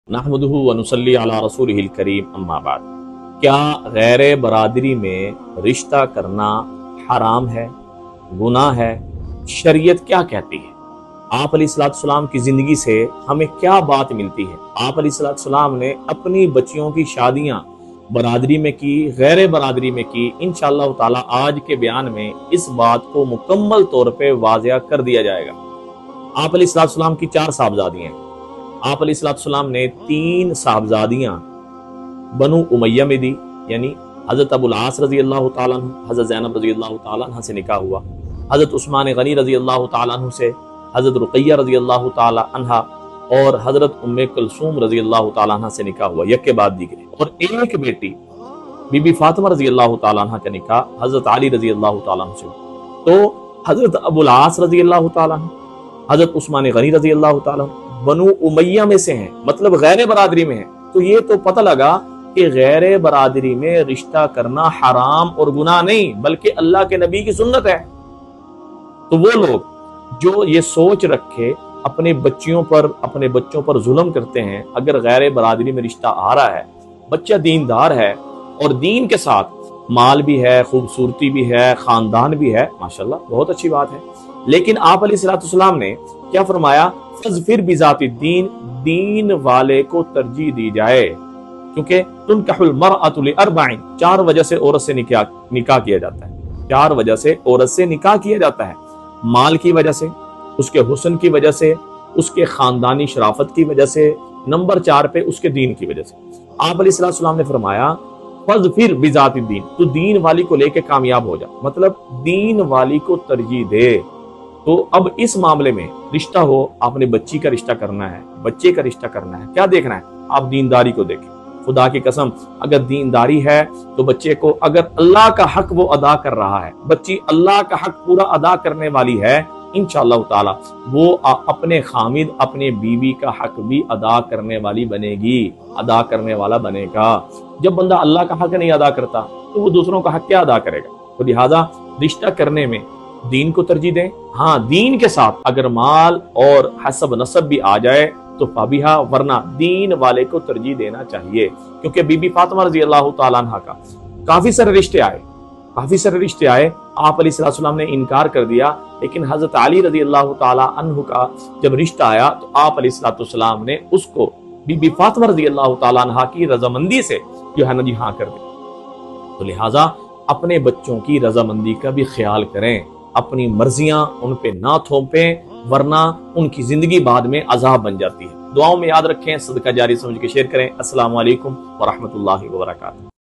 नहमदुहु व नुसल्ली अला रसूलिहिल करीम अम्मा बाद। क्या गैर बरादरी में रिश्ता करना हराम है, गुनाह है? शरीयत क्या कहती है? आप अलैहिस्सलाम की जिंदगी से हमें क्या बात मिलती है? आप अलैहिस्सलाम ने अपनी बच्चियों की शादियां बरादरी में की, गैर बरादरी में की। इंशाअल्लाह ताला आज के बयान में इस बात को मुकम्मल तौर पे वाज़िया कर दिया जाएगा। आप अलैहिस्सलाम की 4 साहबजादियां हैं। आप अलैहिस्सलाम ने 3 साहबजादियां बनु उमैया में दी, यानी हजरत अबुल आस रजी अल्लाह ताला अन्हु, हजरत ज़ैनब रजी अल्लाह ताला अन्हा से निकाह हुआ। हजरत उस्मान गनी रजी अल्लाह ताला अन्हु से हजरत रुकैया रजी अल्लाह ताला अन्हा और हजरत उम्मे कुलसूम रजी अल्लाह ताला अन्हा से निकाह हुआ, एक के बाद दीगरे। और एक बेटी बीबी फातिमा रजी अल्लाह ताला अन्हा का निकाह हजरत अली रजी अल्लाह ताला अन्हु से। तो हजरत अबुल आस रजी अल्लाह ताला अन्हु, हजरत उस्मान गनी रजी अल्लाह ताला अन्हु बनु उमैया में से हैं, मतलब गैर बरादरी में हैं। तो ये तो पता लगा कि गैर बरादरी में रिश्ता करना हराम और गुनाह नहीं, बल्कि अल्लाह के नबी की सुन्नत है। तो वो लोग जो ये सोच रखे अपने बच्चियों पर, अपने बच्चों पर जुल्म करते हैं, अगर गैर बरादरी में रिश्ता आ रहा है, बच्चा दीनदार है और दीन के साथ माल भी है, खूबसूरती भी है, खानदान भी है, माशाल्लाह बहुत अच्छी बात है। लेकिन आप अलैहिस्सलाम ने क्या फरमाया? फिर बिजाति दीन, दीन वाले को तरजीह दी जाए, क्योंकि तुनकाहुल मरअतु लिअरबइन, 4 वजह से औरत से निकाह किया जाता है। 4 वजह से औरत से निकाह किया जाता है। माल की वजह से, उसके हुस्न की वजह से, उसके खानदानी शराफत की वजह से, नंबर 4 पे उसके दीन की वजह से। आप अलैहिस्सलाम ने फरमाया फिर बिजाति दीन, तो दीन वाली को लेके कामयाब हो जा, मतलब दीन वाली को तरजीह दे। तो अब इस मामले में रिश्ता हो, आपने बच्ची का रिश्ता करना है, बच्चे का रिश्ता करना है, क्या देखना है? आप दीनदारी को देखें। खुदा की कसम, अगर दीनदारी है तो बच्चे को, अगर अल्लाह का हक वो अदा कर रहा है, बच्ची अल्लाह का हक पूरा अदा करने वाली है, इंशाअल्लाह ताला वो अपने खामिद, अपने बीवी का हक भी अदा करने वाली बनेगी, अदा करने वाला बनेगा। जब बंदा अल्लाह का हक नहीं अदा करता तो वो दूसरों का हक क्या अदा करेगा? तो लिहाजा रिश्ता करने में दीन को तरजीह दें। हाँ, दीन के साथ अगर माल और हसब नसब भी आ जाए तो फाबिहा, वरना दीन वाले को तरजीह देना चाहिए। क्योंकि बीबी फातिमा रजी अल्लाह ताला अन्हा का काफी सारे रिश्ते आए, आप अलैहिस्सलाम ने इनकार कर दिया। लेकिन हजरत अली रजी अल्लाह ताला अन्हु का जब रिश्ता आया तो आप अलैहिस्सलाम ने उसको बीबी फातिमा रजी अल्लाह ताला अन्हा की रजामंदी से जो है ना जी हाँ कर दिया। तो लिहाजा अपने बच्चों की रजामंदी का भी ख्याल करें, अपनी मर्जियां उन पे ना थोपें, वरना उनकी जिंदगी बाद में अजाब बन जाती है। दुआओं में याद रखें, सदका जारी समझ के शेयर करें। अस्सलामु अलैकुम व रहमतुल्लाहि व बरकातहू।